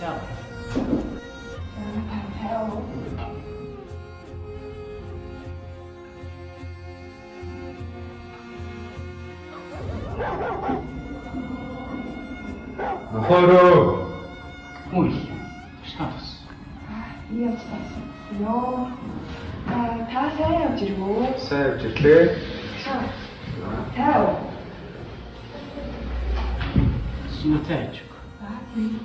Ciao. Ciao. Мохоро. Ой, что вас? Би явж тассан ёо. Та сайн явж ирвөө. Сайн явж ирлээ. Таа. Смотрите. Тийм.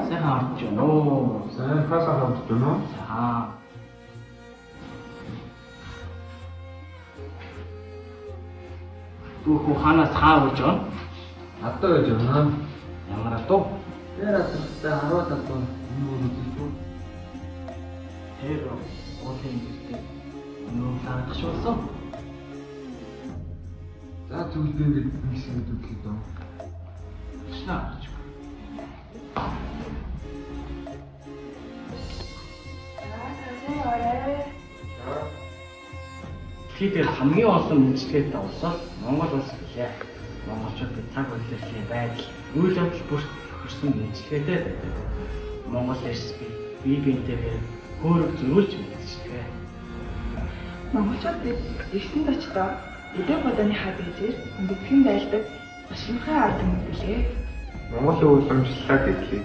Сайн харж байна уу? Сайн хасаа хамт байна уу? За. Түүх ханаас хаа гэж байна? Одоо гэж байна. Ямар адуу? Тэр атартай 10 талбай юм уу? Тэр уулын гэртээ өнөө таадах болсон. За тэгвэл би ингэж ингэсэд үтгэх дөө. Шнаач. Тэгэхээр хамгийн олон үйлчлэгээ давсан Монгол улс гэлээ. Монголчуудад цаг үйлчлэлийн байдал, үйл явдал бүрт хөрсөн үйлчлэгээтэй байдаг. Монгол эрс биеийнтэйгээр хөөрөг зөрүүлж мэдчихвэ. Монголчууд эрсэнд очдоо эдээ бодооны хаа бэжээр хүндэтгэн байлдаг машинхан ард юм билээ. Монгол уламжлалаа гэхлээ.